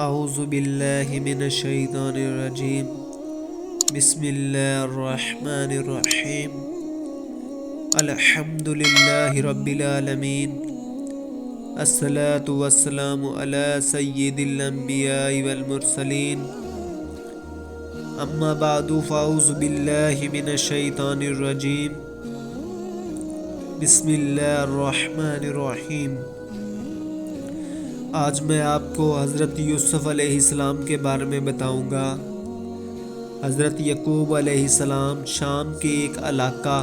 اعوذ باللہ من الشیطان الرجیم بسم اللہ الرحمن الرحیم الحمد للہ رب العالمین الصلاة والسلام علی سید الانبیاء والمرسلین اما بعد فاعوذ باللہ من الشیطان الرجیم بسم اللہ الرحمن الرحیم۔ آج میں آپ کو حضرت یوسف علیہ السلام کے بارے میں بتاؤں گا۔ حضرت یعقوب علیہ السلام شام کے ایک علاقہ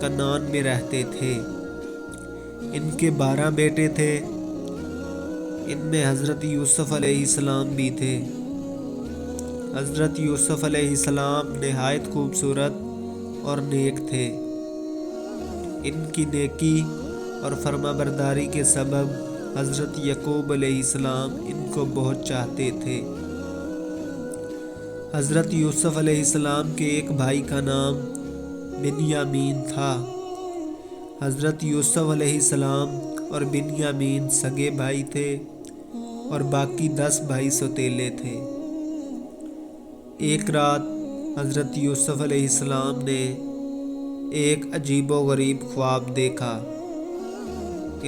کنعان میں رہتے تھے۔ ان کے 12 بیٹے تھے، ان میں حضرت یوسف علیہ السلام بھی تھے۔ حضرت یوسف علیہ السلام نہایت خوبصورت اور نیک تھے۔ ان کی نیکی اور فرما برداری کے سبب حضرت یعقوب علیہ السلام ان کو بہت چاہتے تھے۔ حضرت یوسف علیہ السلام کے ایک بھائی کا نام بنیامین تھا۔ حضرت یوسف علیہ السلام اور بنیامین سگے بھائی تھے اور باقی 10 بھائی سوتیلے تھے۔ ایک رات حضرت یوسف علیہ السلام نے ایک عجیب و غریب خواب دیکھا۔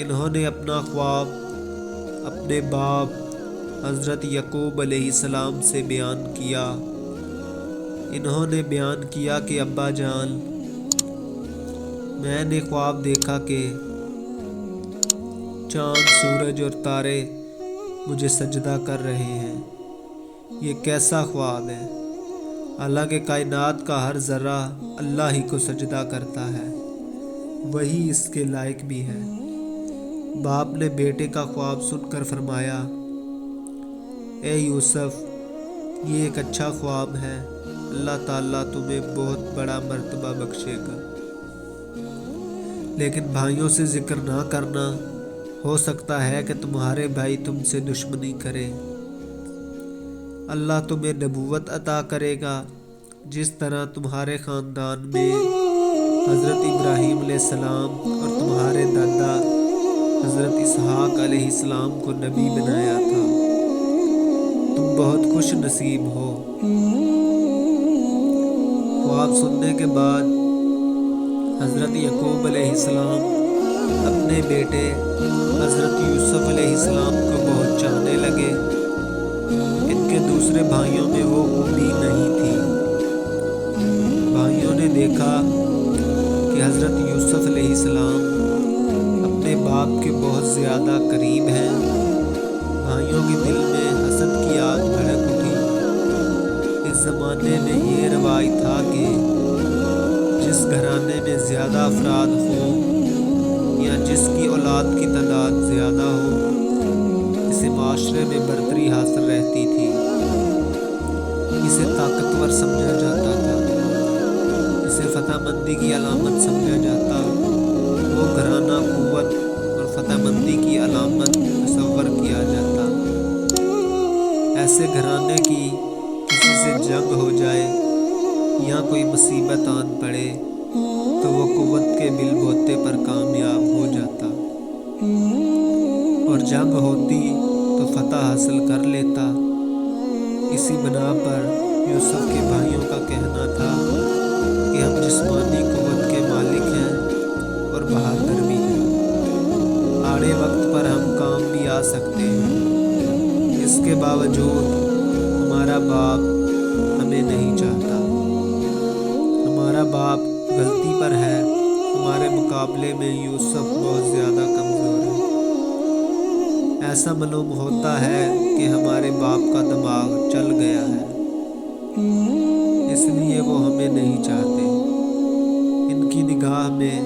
انہوں نے اپنا خواب اپنے باپ حضرت یعقوب علیہ السلام سے بیان کیا۔ انہوں نے بیان کیا کہ ابا جان، میں نے خواب دیکھا کہ چاند، سورج اور تارے مجھے سجدہ کر رہے ہیں۔ یہ کیسا خواب ہے؟ حالانکہ کائنات کا ہر ذرہ اللہ ہی کو سجدہ کرتا ہے، وہی اس کے لائق بھی ہے۔ باپ نے بیٹے کا خواب سن کر فرمایا، اے یوسف، یہ ایک اچھا خواب ہے، اللہ تعالیٰ تمہیں بہت بڑا مرتبہ بخشے گا، لیکن بھائیوں سے ذکر نہ کرنا، ہو سکتا ہے کہ تمہارے بھائی تم سے دشمنی کریں۔ اللہ تمہیں نبوت عطا کرے گا، جس طرح تمہارے خاندان میں حضرت ابراہیم علیہ السلام اور تمہارے دادا حضرت اسحاق علیہ السلام کو نبی بنایا تھا۔ تم بہت خوش نصیب ہو۔ خواب سننے کے بعد حضرت یعقوب علیہ السلام اپنے بیٹے حضرت یوسف علیہ السلام کو بہت چاہنے لگے۔ ان کے دوسرے بھائیوں میں وہ امید نہیں تھی۔ بھائیوں نے دیکھا کہ حضرت یوسف علیہ السلام اپنے باپ کے بہت زیادہ قریب ہیں۔ بھائیوں کے دل میں حسد کی آگ بھڑک اٹھی۔ اس زمانے میں یہ روایت تھا کہ جس گھرانے میں زیادہ افراد ہوں یا جس کی اولاد کی تعداد زیادہ ہو، اسے معاشرے میں برتری حاصل رہتی تھی، اسے طاقتور سمجھا جاتا تھا، اسے فتح مندی کی علامت سمجھا جاتا۔ وہ گھرانہ قوت اور فتح مندی کی علامت تصور کیا جاتا۔ ایسے گھرانے کی کسی سے جنگ ہو جائے یا کوئی مصیبت آن پڑے تو وہ قوت کے بل بوتے پر کامیاب ہو جاتا، اور جنگ ہوتی تو فتح حاصل کر لیتا۔ اسی بنا پر یوسف کے بھائیوں کا کہنا تھا کہ ہم جسمانی قوت کے مالک ہیں اور بہادر بھی ہیں، آڑے وقت پر ہم کام بھی آ سکتے ہیں۔ اس کے باوجود ہمارا باپ ہمیں نہیں چاہتا، ہمارا باپ غلطی پر ہے، ہمارے مقابلے میں یوسف بہت زیادہ کمزور ہے۔ ایسا معلوم ہوتا ہے کہ ہمارے باپ کا دماغ چل گیا ہے، اس لیے وہ ہمیں نہیں چاہتے۔ ان کی نگاہ میں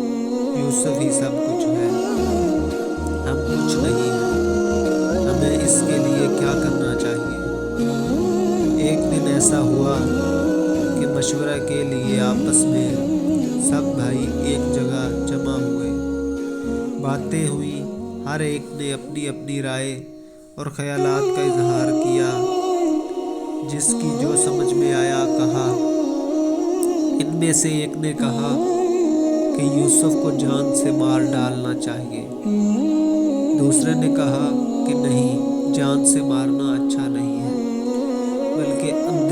یوسف ہی سب کچھ ہے، ہم کچھ نہیں ہیں۔ ہمیں اس کے لیے کیا کرنا چاہیے؟ ایک دن ایسا ہوا کہ مشورہ کے لیے آپس میں سب بھائی ایک جگہ جمع ہوئے۔ باتیں ہوئیں، ہر ایک نے اپنی اپنی رائے اور خیالات کا اظہار کیا، جس کی جو سمجھ میں آیا کہا۔ ان میں سے ایک نے کہا کہ یوسف کو جان سے مار ڈالنا چاہیے۔ دوسرے نے کہا کہ نہیں، جان سے مارنا اچھا نہیں۔